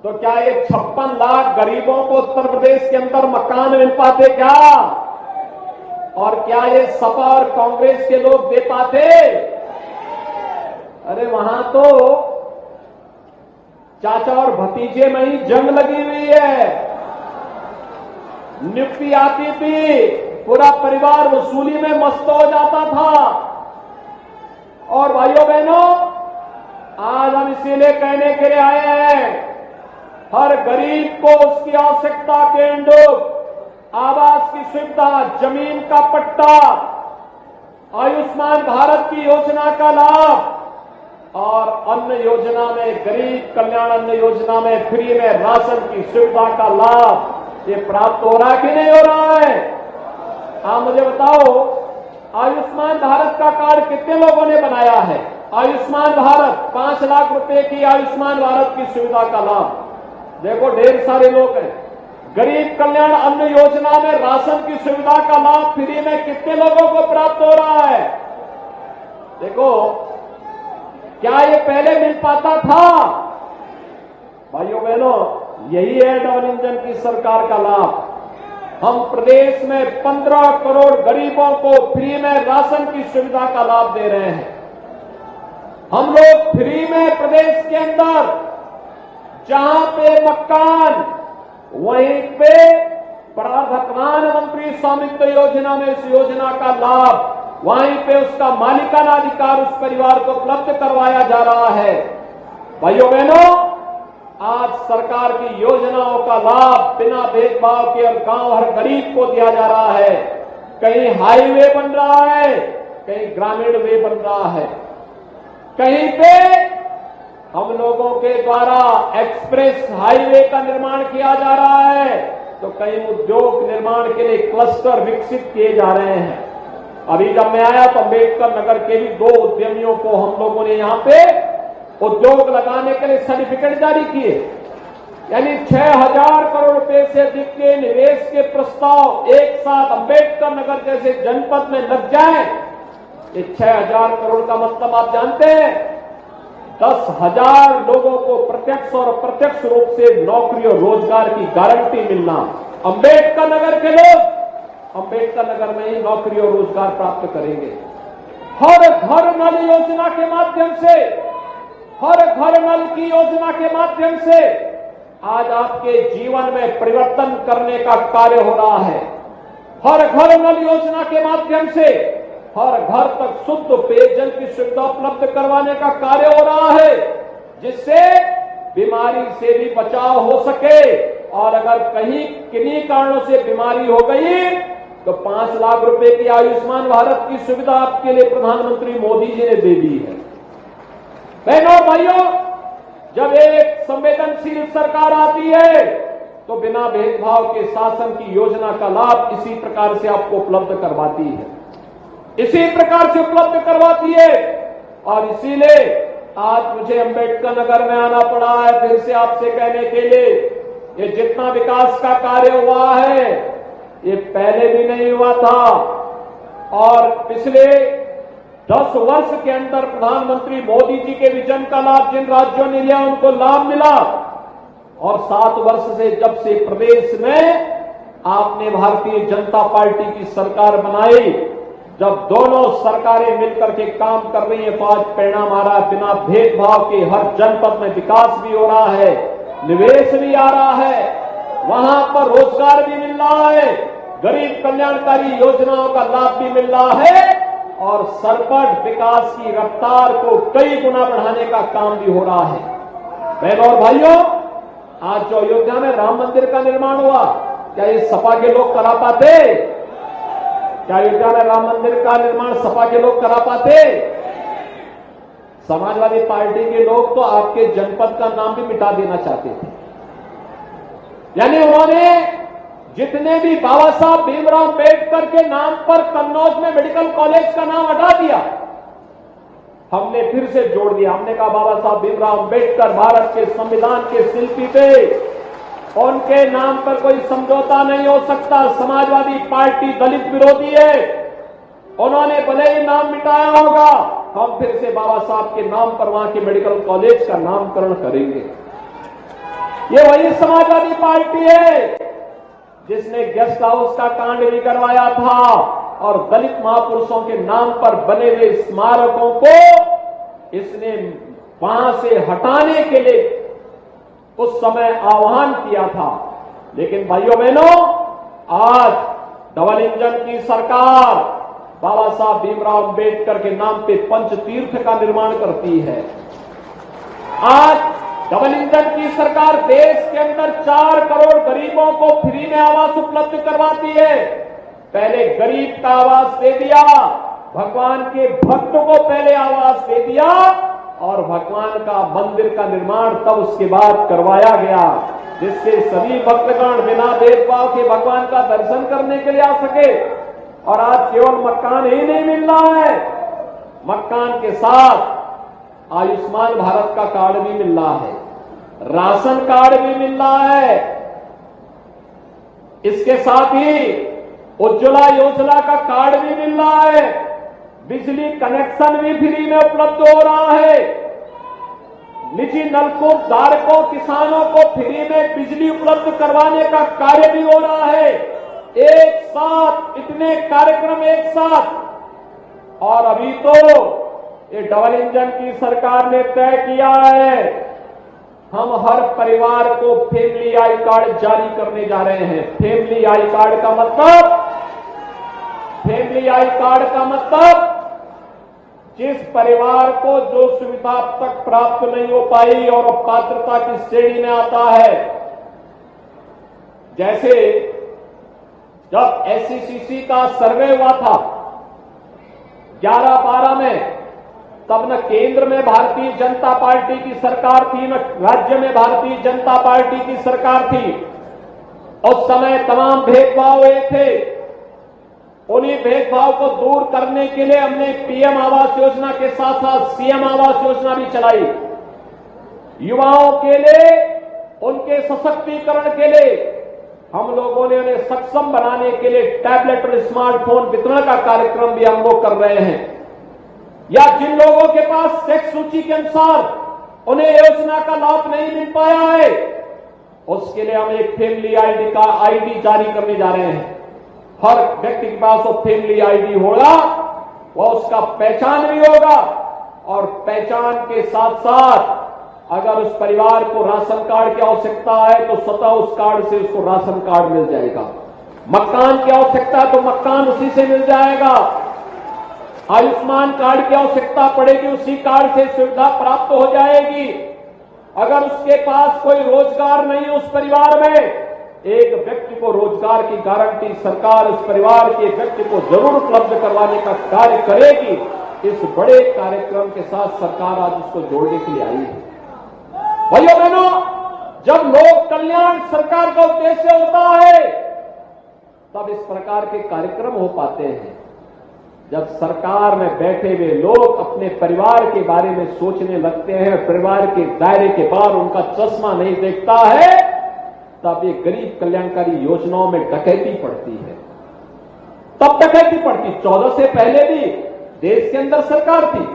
तो क्या ये 56 लाख गरीबों को उत्तर प्रदेश के अंदर मकान मिल पाते क्या? और क्या ये सपा और कांग्रेस के लोग दे पाते? अरे वहां तो चाचा और भतीजे में ही जंग लगी हुई है। नियुक्ति आती थी, पूरा परिवार वसूली में मस्त हो जाता था। और भाइयों बहनों, आज हम इसीलिए कहने के लिए आए हैं, हर गरीब को उसकी आवश्यकता के अनुरूप आवास की सुविधा, जमीन का पट्टा, आयुष्मान भारत की योजना का लाभ और अन्न योजना में, गरीब कल्याण अन्न योजना में फ्री में राशन की सुविधा का लाभ ये प्राप्त हो रहा है कि नहीं हो रहा है? आप मुझे बताओ, आयुष्मान भारत का कार्ड कितने लोगों ने बनाया है? आयुष्मान भारत 5 लाख रुपए की आयुष्मान भारत की सुविधा का लाभ देखो ढेर सारे लोग हैं। गरीब कल्याण अन्न योजना में राशन की सुविधा का लाभ फ्री में कितने लोगों को प्राप्त हो रहा है? देखो, क्या ये पहले मिल पाता था? भाइयों बहनों, यही है डबल इंजन की सरकार का लाभ। हम प्रदेश में 15 करोड़ गरीबों को फ्री में राशन की सुविधा का लाभ दे रहे हैं। हम लोग फ्री में प्रदेश के अंदर जहां पे मकान, वहीं पे प्रधानमंत्री स्वामित्व योजना में इस योजना का लाभ, वहीं पे उसका मालिकाना अधिकार उस परिवार को उपलब्ध करवाया जा रहा है। भाइयों बहनों, आज सरकार की योजनाओं का लाभ बिना भेदभाव के और गांव हर गरीब को दिया जा रहा है। कहीं हाईवे बन रहा है, कहीं ग्रामीण वे बन रहा है, कहीं पे हम लोगों के द्वारा एक्सप्रेस हाईवे का निर्माण किया जा रहा है, तो कहीं उद्योग निर्माण के लिए क्लस्टर विकसित किए जा रहे हैं। अभी जब मैं आया तो अम्बेडकर नगर के भी 2 उद्यमियों को हम लोगों ने यहां पे उद्योग लगाने के लिए सर्टिफिकेट जारी किए। यानी 6000 करोड़ रुपए से अधिक के निवेश के प्रस्ताव एक साथ अम्बेडकर नगर जैसे जनपद में लग जाए। ये 6000 करोड़ का मतलब आप जानते हैं? 10,000 लोगों को प्रत्यक्ष और अप्रत्यक्ष रूप से नौकरी और रोजगार की गारंटी मिलना। अम्बेडकर नगर के लोग अम्बेडकर नगर में ही नौकरी और रोजगार प्राप्त करेंगे। हर घर नल योजना के माध्यम से, हर घर नल की योजना के माध्यम से आज आपके जीवन में परिवर्तन करने का कार्य हो रहा है। हर घर नल योजना के माध्यम से हर घर तक शुद्ध पेयजल की सुविधा उपलब्ध करवाने का कार्य हो रहा है, जिससे बीमारी से भी बचाव हो सके। और अगर कहीं किन्हीं कारणों से बीमारी हो गई तो 5 लाख रुपए की आयुष्मान भारत की सुविधा आपके लिए प्रधानमंत्री मोदी जी ने दे दी है। बहनों और भाइयों, जब एक संवेदनशील सरकार आती है तो बिना भेदभाव के शासन की योजना का लाभ इसी प्रकार से आपको उपलब्ध करवाती है, इसी प्रकार से उपलब्ध करवाती है। और इसीलिए आज मुझे अम्बेडकर नगर में आना पड़ा है फिर से आपसे कहने के लिए, ये जितना विकास का कार्य हुआ है ये पहले भी नहीं हुआ था। और पिछले 10 वर्ष के अंदर प्रधानमंत्री मोदी जी के विजन का लाभ जिन राज्यों ने लिया उनको लाभ मिला। और 7 वर्ष से जब से प्रदेश में आपने भारतीय जनता पार्टी की सरकार बनाई, जब दोनों सरकारें मिलकर के काम कर रही हैं तो आज परिणाम आ रहा है। बिना भेदभाव के हर जनपद में विकास भी हो रहा है, निवेश भी आ रहा है, वहां पर रोजगार भी मिल रहा है, गरीब कल्याणकारी योजनाओं का लाभ भी मिल रहा है और सरपट विकास की रफ्तार को कई गुना बढ़ाने का काम भी हो रहा है। बहनों और भाइयों, आज जो अयोध्या में राम मंदिर का निर्माण हुआ, क्या ये सपा के लोग करा पाते? क्या अयोध्या में राम मंदिर का निर्माण सपा के लोग करा पाते? समाजवादी पार्टी के लोग तो आपके जनपद का नाम भी मिटा देना चाहते थे। यानी उन्होंने जितने भी बाबा साहब भीमराव अम्बेडकर के नाम पर कन्नौज में मेडिकल कॉलेज का नाम हटा दिया, हमने फिर से जोड़ दिया। हमने कहा बाबा साहब भीमराव अम्बेडकर भारत के संविधान के शिल्पी थे, उनके नाम पर कोई समझौता नहीं हो सकता। समाजवादी पार्टी दलित विरोधी है, उन्होंने भले ही नाम मिटाया होगा, हम फिर से बाबा साहब के नाम पर वहां के मेडिकल कॉलेज का नामकरण करेंगे। ये वही समाजवादी पार्टी है जिसने गेस्ट हाउस का कांड भी करवाया था और दलित महापुरुषों के नाम पर बने हुए स्मारकों को इसने वहां से हटाने के लिए उस समय आह्वान किया था। लेकिन भाइयों बहनों, आज डबल इंजन की सरकार बाबा साहब भीमराव अंबेडकर के नाम पे पंचतीर्थ का निर्माण करती है। आज डबल इंजन की सरकार देश के अंदर 4 करोड़ गरीबों को फ्री में आवास उपलब्ध करवाती है। पहले गरीब का आवास दे दिया, भगवान के भक्त को पहले आवास दे दिया और भगवान का मंदिर का निर्माण तब उसके बाद करवाया गया, जिससे सभी भक्तगण बिना भेदभाव के भगवान का दर्शन करने के लिए आ सके। और आज केवल मकान ही नहीं मिल रहा है, मकान के साथ आयुष्मान भारत का कार्ड भी मिल रहा है, राशन कार्ड भी मिल रहा है, इसके साथ ही उज्ज्वला योजना का कार्ड भी मिल रहा है, बिजली कनेक्शन भी फ्री में उपलब्ध हो रहा है, निजी नलकूप धारकों किसानों को फ्री में बिजली उपलब्ध करवाने का कार्य भी हो रहा है। एक साथ इतने कार्यक्रम एक साथ। और अभी तो ये डबल इंजन की सरकार ने तय किया है, हम हर परिवार को फैमिली आई कार्ड जारी करने जा रहे हैं। फैमिली आई कार्ड का मतलब जिस परिवार को जो सुविधा अब तक प्राप्त नहीं हो पाई और पात्रता की श्रेणी में आता है, जैसे जब एससीसीसी का सर्वे हुआ था 11-12 में, तब न केंद्र में भारतीय जनता पार्टी की सरकार थी, न राज्य में भारतीय जनता पार्टी की सरकार थी। उस समय तमाम भेदभाव हुए थे। उन्हीं भेदभाव को दूर करने के लिए हमने पीएम आवास योजना के साथ साथ सीएम आवास योजना भी चलाई। युवाओं के लिए, उनके सशक्तिकरण के लिए हम लोगों ने उन्हें सक्षम बनाने के लिए टैबलेट और स्मार्टफोन वितरण का कार्यक्रम भी हम लोग कर रहे हैं। या जिन लोगों के पास सेक्स सूची के अनुसार उन्हें योजना का लाभ नहीं मिल पाया है, उसके लिए हम एक फैमिली आईडी जारी करने जा रहे हैं। हर व्यक्ति के पास वो फैमिली आईडी होगा, वह उसका पहचान भी होगा और पहचान के साथ साथ अगर उस परिवार को राशन कार्ड की आवश्यकता है तो स्वतः उस कार्ड से उसको राशन कार्ड मिल जाएगा। मकान की आवश्यकता है तो मकान उसी से मिल जाएगा। आयुष्मान कार्ड की आवश्यकता पड़ेगी, उसी कार्ड से सुविधा प्राप्त हो जाएगी। अगर उसके पास कोई रोजगार नहीं है उस परिवार में, एक व्यक्ति को रोजगार की गारंटी सरकार उस परिवार के व्यक्ति को जरूर उपलब्ध करवाने का कार्य करेगी। इस बड़े कार्यक्रम के साथ सरकार आज उसको जोड़ने के लिए आई है। भाइयों बहनों, जब लोक कल्याण सरकार का उद्देश्य होता है तब इस प्रकार के कार्यक्रम हो पाते हैं। जब सरकार में बैठे हुए लोग अपने परिवार के बारे में सोचने लगते हैं, परिवार के दायरे के बाहर उनका चश्मा नहीं देखता है, तब ये गरीब कल्याणकारी योजनाओं में डकैती पड़ती है। तब डकैती पड़ती। 14 से पहले भी देश के अंदर सरकार थी,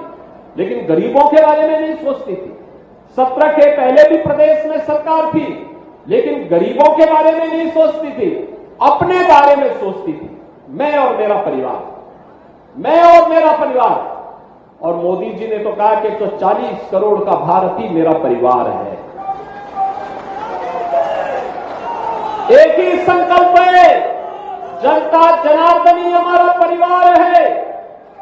लेकिन गरीबों के बारे में नहीं सोचती थी। 17 के पहले भी प्रदेश में सरकार थी, लेकिन गरीबों के बारे में नहीं सोचती थी, अपने बारे में सोचती थी। मैं और मेरा परिवार, मैं और मेरा परिवार। और मोदी जी ने तो कहा कि 140 करोड़ का भारत ही मेरा परिवार है। एक ही संकल्प है, जनता जनार्दन ही हमारा परिवार है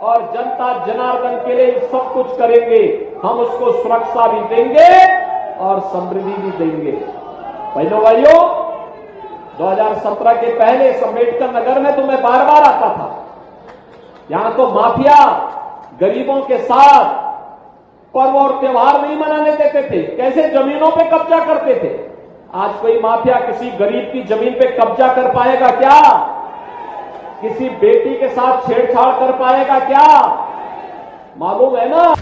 और जनता जनार्दन के लिए सब कुछ करेंगे। हम उसको सुरक्षा भी देंगे और समृद्धि भी देंगे। भाइयों, 2017 के पहले अम्बेडकर नगर में तो मैं बार बार आता था। यहां तो माफिया गरीबों के साथ पर्व और त्योहार नहीं मनाने देते थे, कैसे जमीनों पे कब्जा करते थे। आज कोई माफिया किसी गरीब की जमीन पे कब्जा कर पाएगा क्या? किसी बेटी के साथ छेड़छाड़ कर पाएगा क्या? मालूम है ना।